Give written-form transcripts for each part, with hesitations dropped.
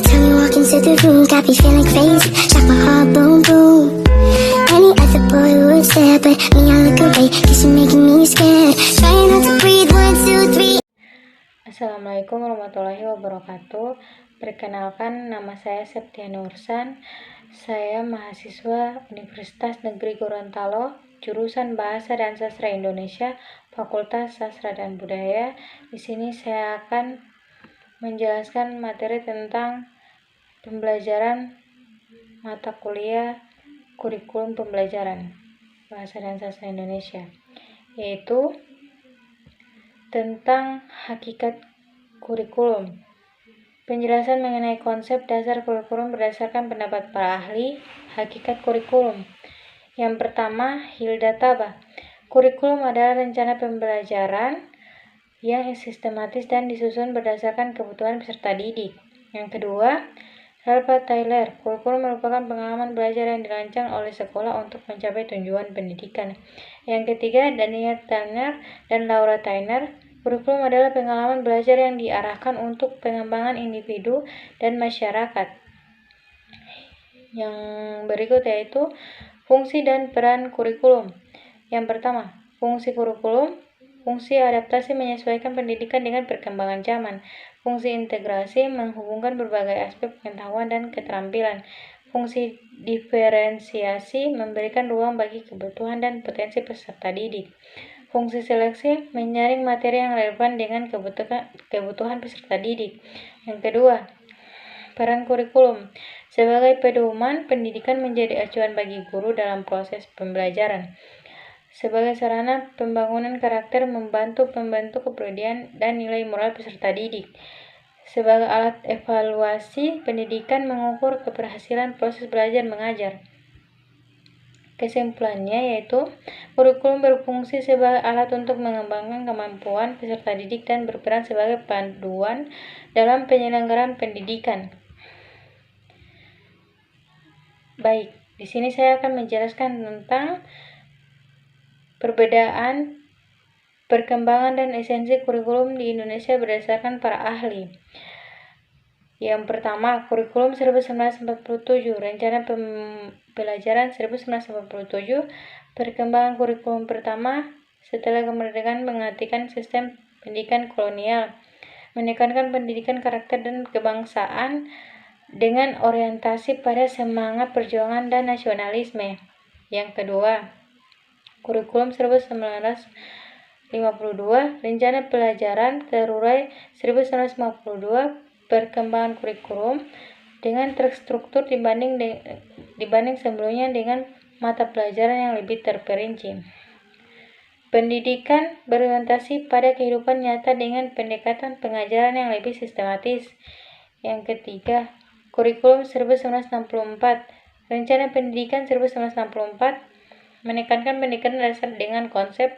time you walk into the room, got me feeling crazy, shot my heart boom boom. Any other boy would stare, but me I look away, cause you're making me scared. Trying not to breathe, 1, 2, 3. Assalamualaikum warahmatullahi wabarakatuh. Perkenalkan, nama saya Septia Nursan. Saya mahasiswa Universitas Negeri Gorontalo, jurusan Bahasa dan Sastra Indonesia, Fakultas Sastra dan Budaya. Di sini saya akan menjelaskan materi tentang pembelajaran mata kuliah kurikulum pembelajaran Bahasa dan Sastra Indonesia, yaitu tentang hakikat kurikulum. Penjelasan mengenai konsep dasar kurikulum berdasarkan pendapat para ahli hakikat kurikulum. Yang pertama, Hilda Tabah. Kurikulum adalah rencana pembelajaran yang sistematis dan disusun berdasarkan kebutuhan peserta didik. Yang kedua, Ralph Tyler. Kurikulum merupakan pengalaman belajar yang dirancang oleh sekolah untuk mencapai tujuan pendidikan. Yang ketiga, Daniel Tanner dan Laura Tyner. Kurikulum adalah pengalaman belajar yang diarahkan untuk pengembangan individu dan masyarakat. Yang berikut yaitu fungsi dan peran kurikulum. Yang pertama, fungsi kurikulum. Fungsi adaptasi menyesuaikan pendidikan dengan perkembangan zaman. Fungsi integrasi menghubungkan berbagai aspek pengetahuan dan keterampilan. Fungsi diferensiasi memberikan ruang bagi kebutuhan dan potensi peserta didik. Fungsi seleksi menyaring materi yang relevan dengan kebutuhan peserta didik. Yang kedua, peran kurikulum. Sebagai pedoman, pendidikan menjadi acuan bagi guru dalam proses pembelajaran. Sebagai sarana pembangunan karakter, membantu pembentuk kepribadian dan nilai moral peserta didik. Sebagai alat evaluasi pendidikan, mengukur keberhasilan proses belajar mengajar. Kesimpulannya yaitu, kurikulum berfungsi sebagai alat untuk mengembangkan kemampuan peserta didik dan berperan sebagai panduan dalam penyelenggaraan pendidikan. Baik, di sini saya akan menjelaskan tentang perbedaan, perkembangan, dan esensi kurikulum di Indonesia berdasarkan para ahli. Yang pertama, kurikulum 1947, rencana pembelajaran 1947, perkembangan kurikulum pertama setelah kemerdekaan mengartikan sistem pendidikan kolonial, menekankan pendidikan karakter dan kebangsaan dengan orientasi pada semangat perjuangan dan nasionalisme. Yang kedua, kurikulum 1952, rencana pelajaran terurai 1952, perkembangan kurikulum dengan terstruktur dibanding sebelumnya dengan mata pelajaran yang lebih terperinci. Pendidikan berorientasi pada kehidupan nyata dengan pendekatan pengajaran yang lebih sistematis. Yang ketiga, kurikulum 1964, rencana pendidikan 1964, menekankan pendidikan dasar dengan konsep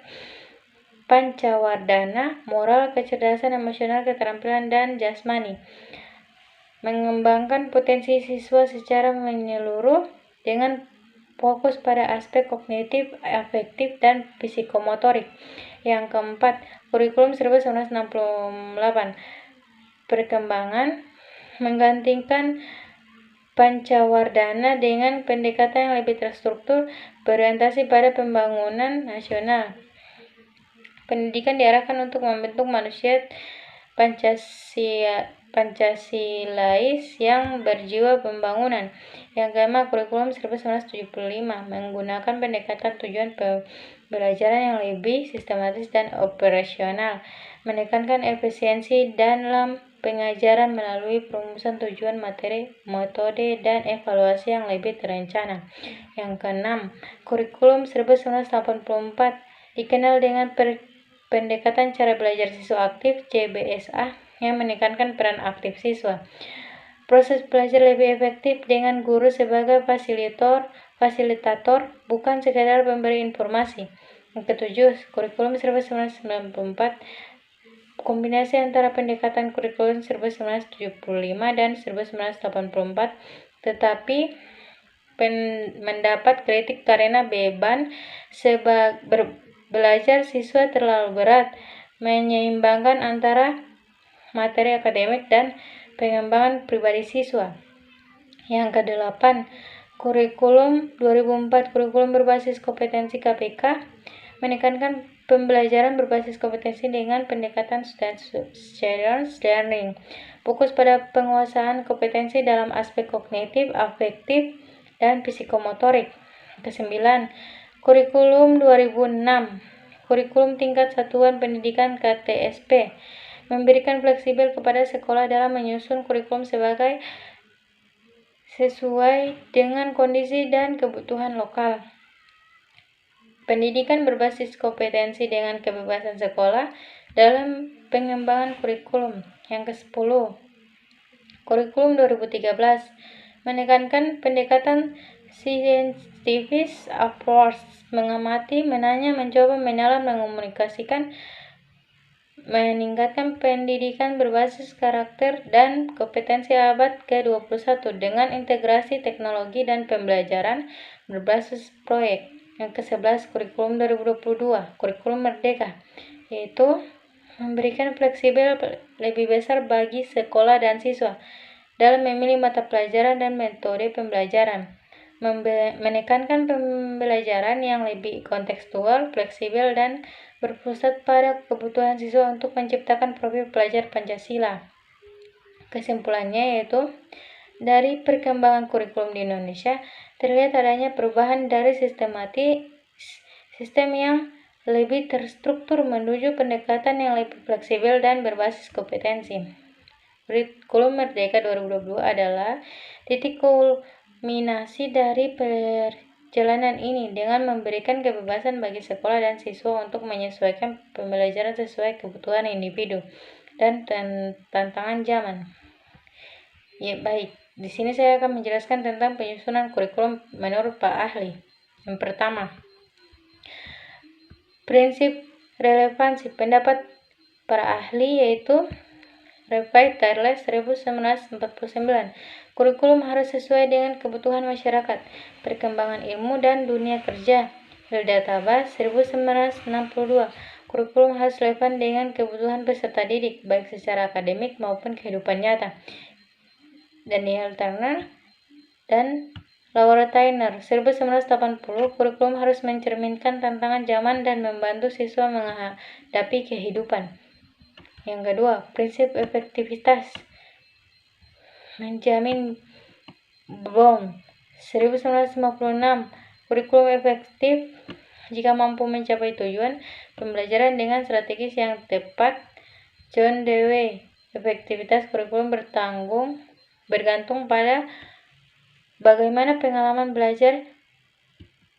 pancawardhana, moral, kecerdasan emosional, keterampilan, dan jasmani. Mengembangkan potensi siswa secara menyeluruh dengan fokus pada aspek kognitif, afektif, dan psikomotorik. Yang keempat, kurikulum 1968, perkembangan menggantikan pancawardhana dengan pendekatan yang lebih terstruktur, berorientasi pada pembangunan nasional. Pendidikan diarahkan untuk membentuk manusia Pancasilais yang berjiwa pembangunan. Yang kelima, kurikulum 1975, menggunakan pendekatan tujuan pembelajaran yang lebih sistematis dan operasional, menekankan efisiensi dalam pengajaran melalui perumusan tujuan materi, metode, dan evaluasi yang lebih terencana. Yang keenam, kurikulum 1984 dikenal dengan pendekatan cara belajar siswa aktif (CBSA) yang menekankan peran aktif siswa. Proses belajar lebih efektif dengan guru sebagai fasilitator, bukan sekadar pemberi informasi. Yang ketujuh, kurikulum 1994, kombinasi antara pendekatan kurikulum 1975 dan 1984, tetapi mendapat kritik karena beban belajar siswa terlalu berat, menyeimbangkan antara materi akademik dan pengembangan pribadi siswa. Yang ke-8, kurikulum 2004, kurikulum berbasis kompetensi KPK, menekankan pembelajaran berbasis kompetensi dengan pendekatan student-centered learning, fokus pada penguasaan kompetensi dalam aspek kognitif, afektif, dan psikomotorik. Ke-9, kurikulum 2006, kurikulum tingkat satuan pendidikan KTSP, memberikan fleksibel kepada sekolah dalam menyusun kurikulum sesuai dengan kondisi dan kebutuhan lokal. Pendidikan berbasis kompetensi dengan kebebasan sekolah dalam pengembangan kurikulum. Yang ke-10, kurikulum 2013 menekankan pendekatan scientific approach, mengamati, menanya, mencoba, mendalam, mengomunikasikan, meningkatkan pendidikan berbasis karakter dan kompetensi abad ke-21 dengan integrasi teknologi dan pembelajaran berbasis proyek. Yang ke-11, kurikulum 2022, kurikulum merdeka, yaitu memberikan fleksibel lebih besar bagi sekolah dan siswa dalam memilih mata pelajaran dan metode pembelajaran, menekankan pembelajaran yang lebih kontekstual, fleksibel, dan berpusat pada kebutuhan siswa untuk menciptakan profil pelajar Pancasila. Kesimpulannya yaitu, dari perkembangan kurikulum di Indonesia, terlihat adanya perubahan dari sistem yang lebih terstruktur menuju pendekatan yang lebih fleksibel dan berbasis kompetensi. Kurikulum Merdeka 2022 adalah titik kulminasi dari perjalanan ini dengan memberikan kebebasan bagi sekolah dan siswa untuk menyesuaikan pembelajaran sesuai kebutuhan individu dan tantangan zaman. Ya, baik. Di sini saya akan menjelaskan tentang penyusunan kurikulum menurut Pak Ahli. Yang pertama, prinsip relevansi pendapat para ahli yaitu Revai Tarles 1949. Kurikulum harus sesuai dengan kebutuhan masyarakat, perkembangan ilmu, dan dunia kerja. Hilda Tabas 1962. Kurikulum harus relevan dengan kebutuhan peserta didik, baik secara akademik maupun kehidupan nyata. Daniel Turner dan Laura Tyner 1980. Kurikulum harus mencerminkan tantangan zaman dan membantu siswa menghadapi kehidupan. Yang kedua, prinsip efektivitas menjamin BOM 1956. Kurikulum efektif jika mampu mencapai tujuan pembelajaran dengan strategis yang tepat. John Dewey. Efektivitas kurikulum bergantung pada bagaimana pengalaman belajar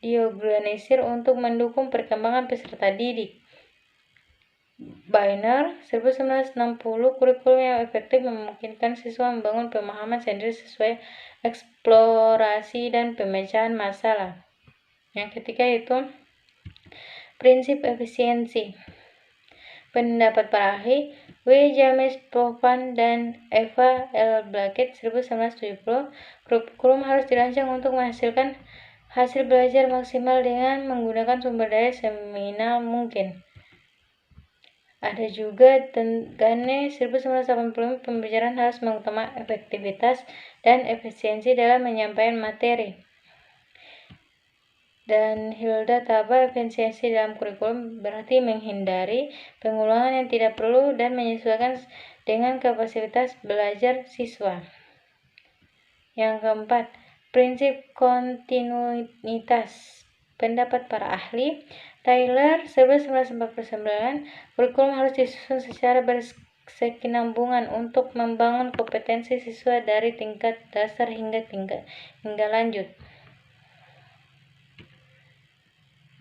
diorganisir untuk mendukung perkembangan peserta didik. Bainer 1960. Kurikulum yang efektif memungkinkan siswa membangun pemahaman sendiri sesuai eksplorasi dan pemecahan masalah. Yang ketiga itu prinsip efisiensi. Pendapat para ahli W. James Provan dan Eva L. Blackett 1970. Kurikulum harus dirancang untuk menghasilkan hasil belajar maksimal dengan menggunakan sumber daya seminimal mungkin. Ada juga Gane 1980. Pembelajaran harus mengutamakan efektivitas dan efisiensi dalam menyampaikan materi. Dan Hilda Taba, efisiensi dalam kurikulum berarti menghindari pengulangan yang tidak perlu dan menyesuaikan dengan kapasitas belajar siswa. Yang keempat, prinsip kontinuitas. Pendapat para ahli Tyler 1949. Kurikulum harus disusun secara berkesinambungan untuk membangun kompetensi siswa dari tingkat dasar hingga lanjut.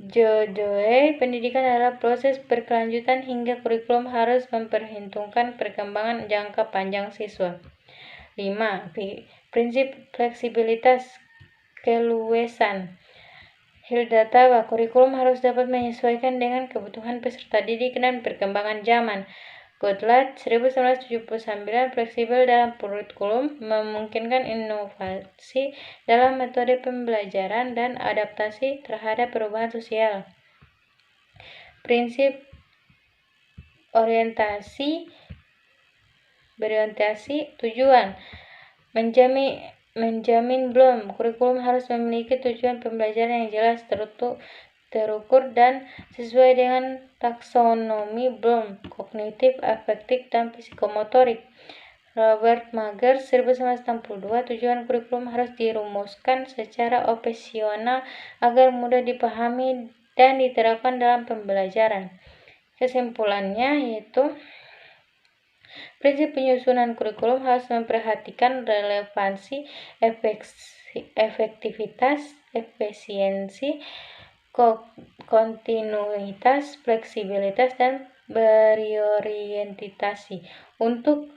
Jodoh, pendidikan adalah proses berkelanjutan hingga kurikulum harus memperhitungkan perkembangan jangka panjang siswa. 5. Prinsip fleksibilitas keluasan. Hilda Tawa, kurikulum harus dapat menyesuaikan dengan kebutuhan peserta didik dan perkembangan zaman. Gottlieb 1979. Fleksibel dalam kurikulum memungkinkan inovasi dalam metode pembelajaran dan adaptasi terhadap perubahan sosial. Prinsip orientasi Berorientasi tujuan. Menjamin belum, kurikulum harus memiliki tujuan pembelajaran yang jelas, terukur, dan sesuai dengan taksonomi belum, kognitif, afektif, dan psikomotorik. Robert Mager 1962, tujuan kurikulum harus dirumuskan secara operasional agar mudah dipahami dan diterapkan dalam pembelajaran. Kesimpulannya yaitu prinsip penyusunan kurikulum harus memperhatikan relevansi, efektivitas, efisiensi, kontinuitas, fleksibilitas, dan berorientasi untuk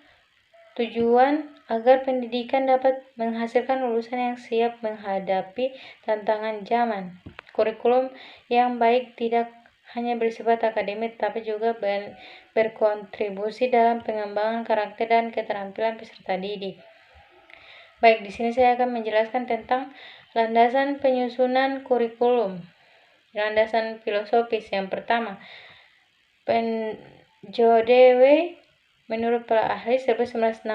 tujuan agar pendidikan dapat menghasilkan lulusan yang siap menghadapi tantangan zaman. Kurikulum yang baik tidak hanya bersifat akademik tapi juga berkontribusi dalam pengembangan karakter dan keterampilan peserta didik. Baik, di sini saya akan menjelaskan tentang landasan penyusunan kurikulum. Landasan filosofis yang pertama, Penjodewe menurut para ahli 1916,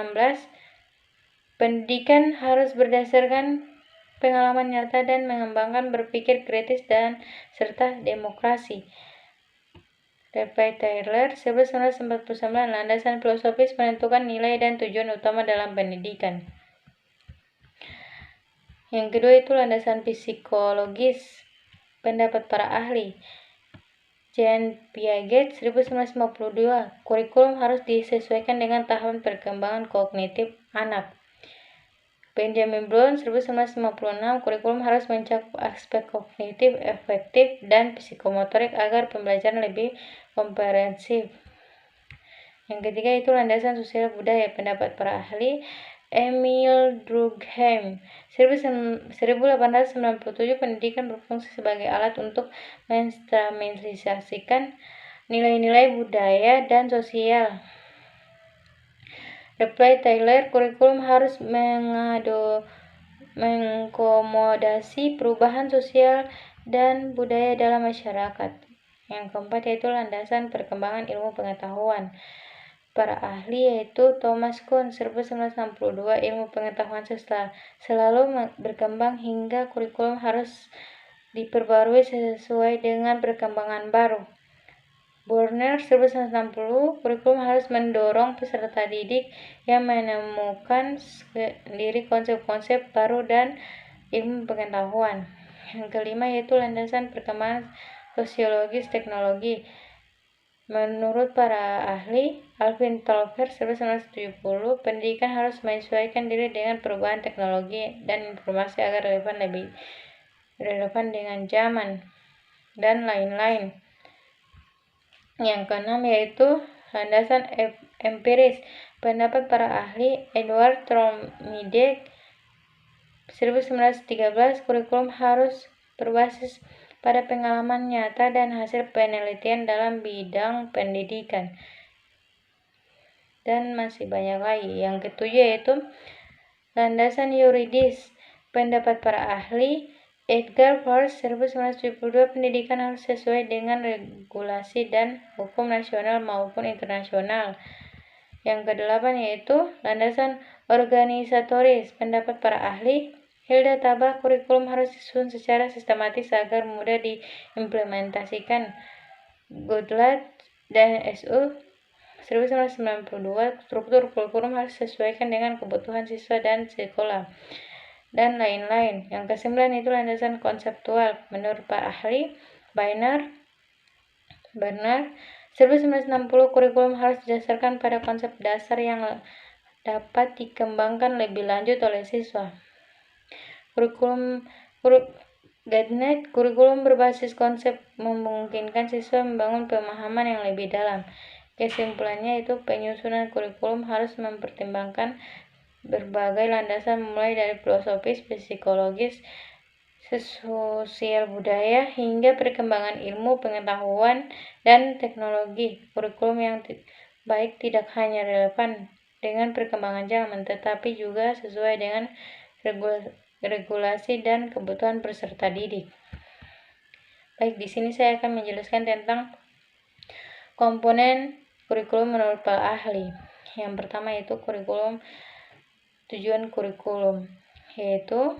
pendidikan harus berdasarkan pengalaman nyata dan mengembangkan berpikir kritis dan serta demokrasi. Levi Tyler 1949, landasan filosofis menentukan nilai dan tujuan utama dalam pendidikan. Yang kedua itu landasan psikologis, pendapat para ahli. Jean Piaget 1952, kurikulum harus disesuaikan dengan tahapan perkembangan kognitif anak. Benjamin Brown 1956, kurikulum harus mencakup aspek kognitif, efektif, dan psikomotorik agar pembelajaran lebih komprehensif. Yang ketiga itu landasan sosial budaya, pendapat para ahli. Emil Durkheim 1897, pendidikan berfungsi sebagai alat untuk menstabilisasikan nilai-nilai budaya dan sosial. Levi Tyler, kurikulum harus mengakomodasi perubahan sosial dan budaya dalam masyarakat. Yang keempat yaitu landasan perkembangan ilmu pengetahuan. Para ahli yaitu Thomas Kuhn 1962, ilmu pengetahuan selalu berkembang hingga kurikulum harus diperbarui sesuai dengan perkembangan baru. Borner 1960, kurikulum harus mendorong peserta didik yang menemukan sendiri konsep-konsep baru dan ilmu pengetahuan. Yang kelima yaitu landasan perkembangan sosiologis teknologi. Menurut para ahli, Alvin Toffler 1970, pendidikan harus menyesuaikan diri dengan perubahan teknologi dan informasi agar lebih relevan dengan zaman, dan lain-lain. Yang keenam yaitu landasan empiris, pendapat para ahli. Edward Tromidek 1913, kurikulum harus berbasis pada pengalaman nyata dan hasil penelitian dalam bidang pendidikan. Dan masih banyak lagi. Yang ketujuh yaitu landasan yuridis, pendapat para ahli. Edgar Force 1972, pendidikan harus sesuai dengan regulasi dan hukum nasional maupun internasional. Yang kedelapan yaitu landasan organisatoris, pendapat para ahli. Hilda Tabak, kurikulum harus disusun secara sistematis agar mudah diimplementasikan. Goodlad dan SU 1992, struktur kurikulum harus disesuaikan dengan kebutuhan siswa dan sekolah, dan lain-lain. Yang kesembilan itu landasan konseptual, menurut para ahli. Bernard 1960, kurikulum harus didasarkan pada konsep dasar yang dapat dikembangkan lebih lanjut oleh siswa. Kurikulum berbasis konsep memungkinkan siswa membangun pemahaman yang lebih dalam. Kesimpulannya itu penyusunan kurikulum harus mempertimbangkan berbagai landasan mulai dari filosofis, psikologis, sosial budaya, hingga perkembangan ilmu pengetahuan dan teknologi. Kurikulum yang baik tidak hanya relevan dengan perkembangan zaman, tetapi juga sesuai dengan regulasi dan kebutuhan peserta didik. Baik, di sini saya akan menjelaskan tentang komponen kurikulum menurut para ahli. Yang pertama yaitu tujuan kurikulum, yaitu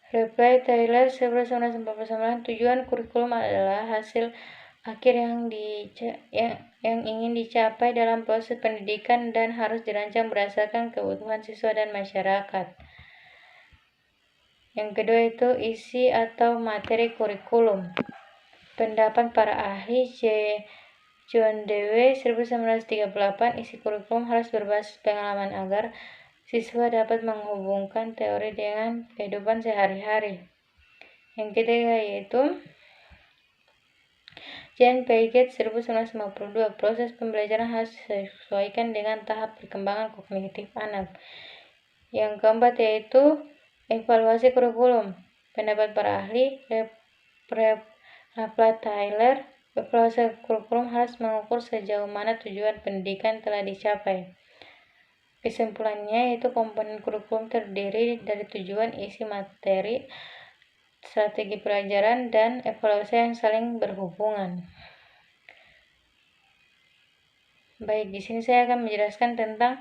Reply Taylor 1949, tujuan kurikulum adalah hasil akhir yang ingin dicapai dalam proses pendidikan dan harus dirancang berdasarkan kebutuhan siswa dan masyarakat. Yang kedua itu isi atau materi kurikulum. Pendapat para ahli John Dewey 1938, isi kurikulum harus berbasis pengalaman agar siswa dapat menghubungkan teori dengan kehidupan sehari-hari. Yang ketiga yaitu Jane Piaget 1952, proses pembelajaran harus disesuaikan dengan tahap perkembangan kognitif anak. Yang keempat yaitu evaluasi kurikulum. Pendapat para ahli Reply Taylor, evaluasi kurikulum harus mengukur sejauh mana tujuan pendidikan telah dicapai. Kesimpulannya yaitu komponen kurikulum terdiri dari tujuan, isi materi, strategi pelajaran, dan evaluasi yang saling berhubungan. Baik, di sini saya akan menjelaskan tentang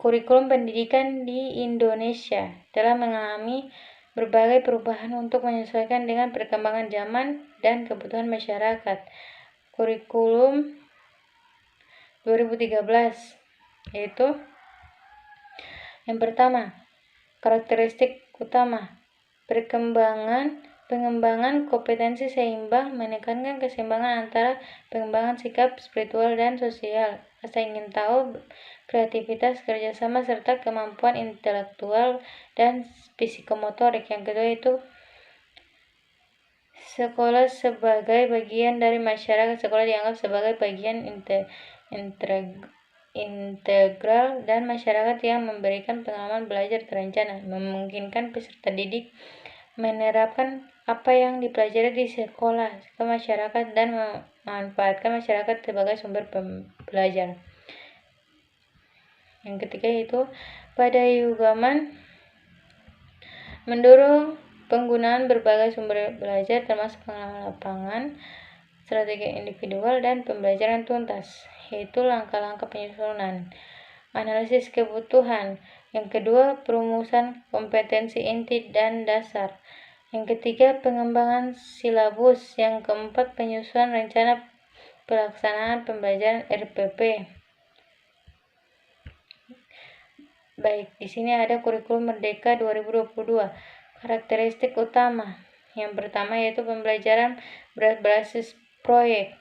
kurikulum pendidikan di Indonesia telah mengalami berbagai perubahan untuk menyesuaikan dengan perkembangan zaman dan kebutuhan masyarakat. Kurikulum 2013 yaitu yang pertama, karakteristik utama, pengembangan kompetensi seimbang, menekankan keseimbangan antara pengembangan sikap spiritual dan sosial, rasa ingin tahu, kreativitas, kerjasama, serta kemampuan intelektual dan psikomotorik. Yang kedua itu sekolah sebagai bagian dari masyarakat. Sekolah dianggap sebagai bagian integral dan masyarakat yang memberikan pengalaman belajar terencana, memungkinkan peserta didik menerapkan apa yang dipelajari di sekolah ke masyarakat dan memanfaatkan masyarakat sebagai sumber belajar. Yang ketiga yaitu pada Yugaman mendorong penggunaan berbagai sumber belajar termasuk pengalaman lapangan, strategi individual, dan pembelajaran tuntas, yaitu langkah-langkah penyusunan, analisis kebutuhan. Yang kedua, perumusan kompetensi inti dan dasar. Yang ketiga, pengembangan silabus. Yang keempat, penyusunan rencana pelaksanaan pembelajaran RPP. Baik, di sini ada kurikulum Merdeka 2022. Karakteristik utama. Yang pertama yaitu pembelajaran berbasis proyek.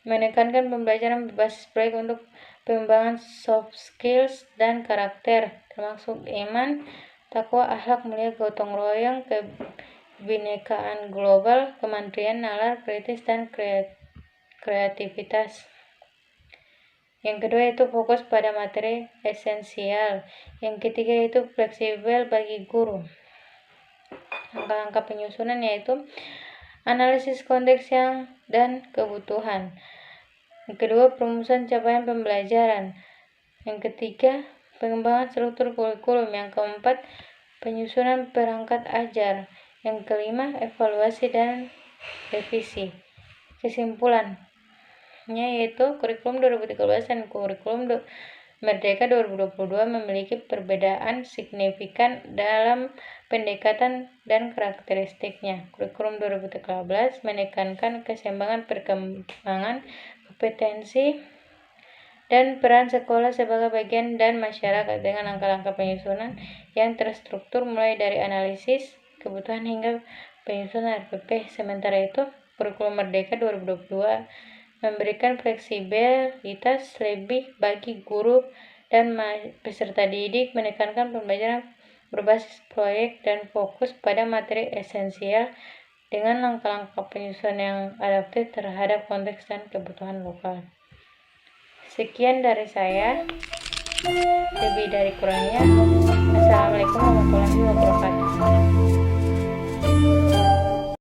Menekankan pembelajaran berbasis proyek untuk pengembangan soft skills dan karakter, termasuk iman, takwa, akhlak mulia, gotong royong, kebinekaan global, kemandirian, nalar, kritis, dan kreativitas. Yang kedua itu fokus pada materi esensial. Yang ketiga itu fleksibel bagi guru. Langkah-langkah penyusunan yaitu analisis konteks dan kebutuhan. Yang kedua, perumusan capaian pembelajaran. Yang ketiga, pengembangan struktur kurikulum. Yang keempat, penyusunan perangkat ajar. Yang kelima, evaluasi dan revisi. Kesimpulannya yaitu kurikulum 2013 dan kurikulum Merdeka 2022 memiliki perbedaan signifikan dalam pendekatan dan karakteristiknya. Kurikulum 2013 menekankan keseimbangan perkembangan kompetensi dan peran sekolah sebagai bagian dan masyarakat dengan langkah-langkah penyusunan yang terstruktur mulai dari analisis kebutuhan hingga penyusunan RPP. Sementara itu, kurikulum Merdeka 2022 memberikan fleksibilitas lebih bagi guru dan peserta didik, menekankan pembelajaran berbasis proyek dan fokus pada materi esensial dengan langkah-langkah penyusunan yang adaptif terhadap konteks dan kebutuhan lokal. Sekian dari saya, lebih dari kurangnya. Assalamualaikum warahmatullahi wabarakatuh.